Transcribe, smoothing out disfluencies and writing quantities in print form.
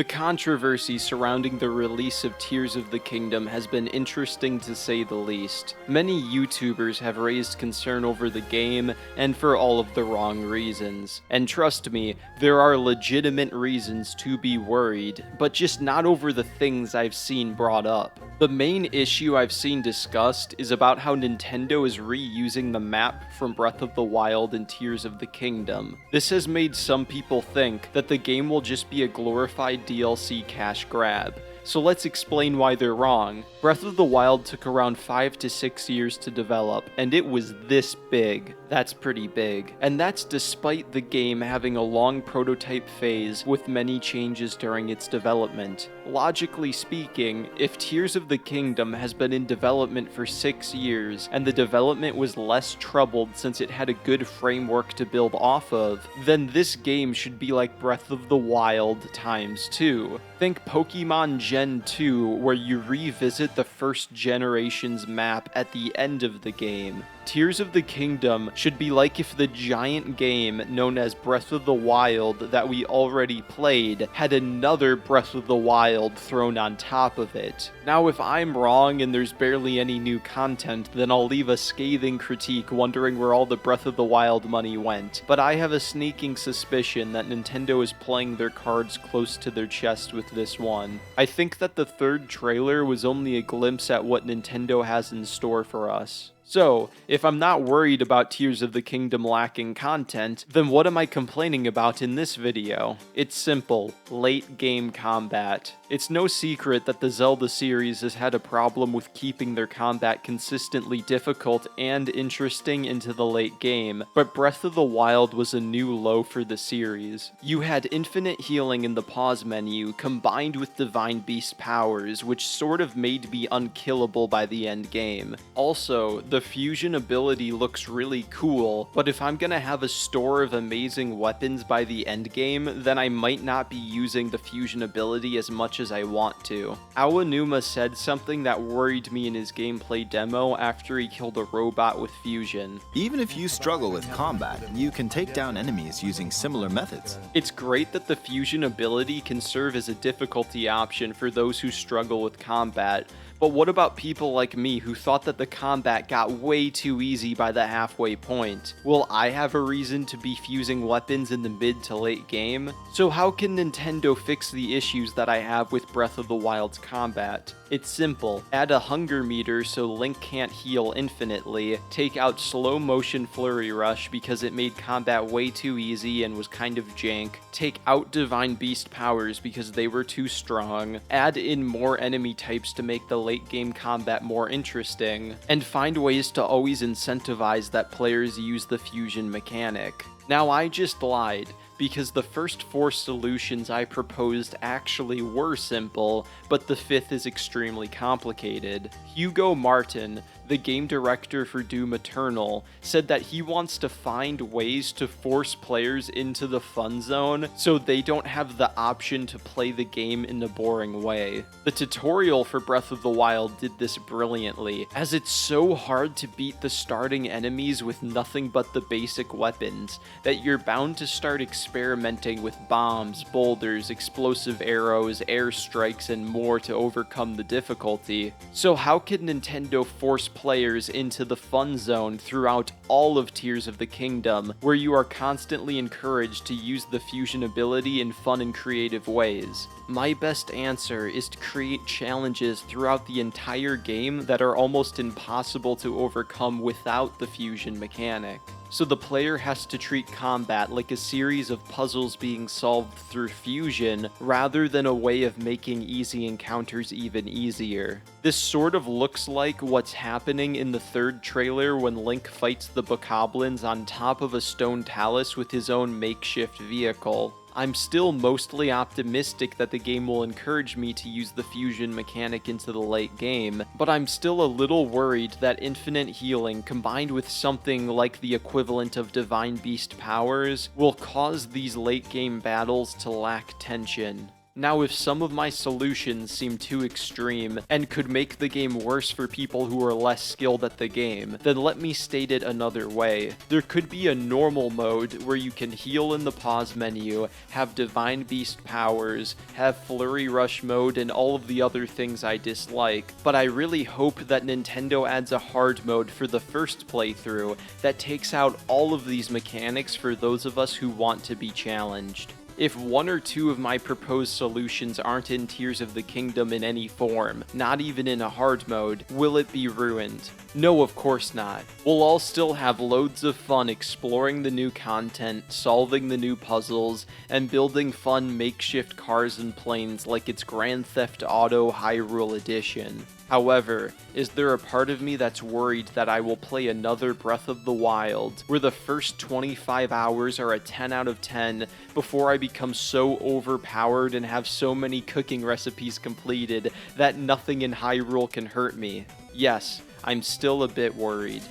The controversy surrounding the release of Tears of the Kingdom has been interesting to say the least. Many YouTubers have raised concern over the game, and for all of the wrong reasons. And trust me, there are legitimate reasons to be worried, but just not over the things I've seen brought up. The main issue I've seen discussed is about how Nintendo is reusing the map from Breath of the Wild and Tears of the Kingdom. This has made some people think that the game will just be a glorified DLC cash grab. So let's explain why they're wrong. Breath of the Wild took around 5 to 6 years to develop, and it was this big. That's pretty big. And that's despite the game having a long prototype phase with many changes during its development. Logically speaking, if Tears of the Kingdom has been in development for 6 years, and the development was less troubled since it had a good framework to build off of, then this game should be like Breath of the Wild times 2. Think Pokemon Gen 2, where you revisit the first generation's map at the end of the game. Tears of the Kingdom should be like if the giant game known as Breath of the Wild that we already played had another Breath of the Wild thrown on top of it. Now, if I'm wrong and there's barely any new content, then I'll leave a scathing critique wondering where all the Breath of the Wild money went. But I have a sneaking suspicion that Nintendo is playing their cards close to their chest with this one. I think that the third trailer was only a glimpse at what Nintendo has in store for us. So, if I'm not worried about Tears of the Kingdom lacking content, then what am I complaining about in this video? It's simple: late game combat. It's no secret that the Zelda series has had a problem with keeping their combat consistently difficult and interesting into the late game, but Breath of the Wild was a new low for the series. You had infinite healing in the pause menu combined with Divine Beast powers, which sort of made me unkillable by the end game. Also, the fusion ability looks really cool, but if I'm gonna have a store of amazing weapons by the end game, then I might not be using the fusion ability as much as I want to. Aonuma said something that worried me in his gameplay demo after he killed a robot with fusion. Even if you struggle with combat, you can take down enemies using similar methods. It's great that the fusion ability can serve as a difficulty option for those who struggle with combat, but what about people like me who thought that the combat got way too easy by the halfway point? Will I have a reason to be fusing weapons in the mid to late game? So how can Nintendo fix the issues that I have with Breath of the Wild's combat? It's simple. Add a hunger meter so Link can't heal infinitely, take out slow motion flurry rush because it made combat way too easy and was kind of jank, take out Divine Beast powers because they were too strong, add in more enemy types to make the late game combat more interesting, and find ways to always incentivize that players use the fusion mechanic. Now, I just lied, because the first 4 solutions I proposed actually were simple, but the 5th is extremely complicated. Hugo Martin, the game director for Doom Eternal, said that he wants to find ways to force players into the fun zone so they don't have the option to play the game in a boring way. The tutorial for Breath of the Wild did this brilliantly, as it's so hard to beat the starting enemies with nothing but the basic weapons, that you're bound to start experimenting with bombs, boulders, explosive arrows, airstrikes, and more to overcome the difficulty. So how could Nintendo force players into the fun zone throughout all of Tears of the Kingdom, where you are constantly encouraged to use the fusion ability in fun and creative ways? My best answer is to create challenges throughout the entire game that are almost impossible to overcome without the fusion mechanic. So the player has to treat combat like a series of puzzles being solved through fusion, rather than a way of making easy encounters even easier. This sort of looks like what's happening in the third trailer when Link fights the bokoblins on top of a stone talus with his own makeshift vehicle. I'm still mostly optimistic that the game will encourage me to use the fusion mechanic into the late game, but I'm still a little worried that infinite healing combined with something like the equivalent of Divine Beast powers will cause these late game battles to lack tension. Now, if some of my solutions seem too extreme and could make the game worse for people who are less skilled at the game, then let me state it another way. There could be a normal mode where you can heal in the pause menu, have Divine Beast powers, have Flurry Rush mode, and all of the other things I dislike, but I really hope that Nintendo adds a hard mode for the first playthrough that takes out all of these mechanics for those of us who want to be challenged. If one or two of my proposed solutions aren't in Tears of the Kingdom in any form, not even in a hard mode, will it be ruined? No, of course not. We'll all still have loads of fun exploring the new content, solving the new puzzles, and building fun makeshift cars and planes like it's Grand Theft Auto Hyrule Edition. However, is there a part of me that's worried that I will play another Breath of the Wild, where the first 25 hours are a 10 out of 10 before I become so overpowered and have so many cooking recipes completed that nothing in Hyrule can hurt me? Yes, I'm still a bit worried.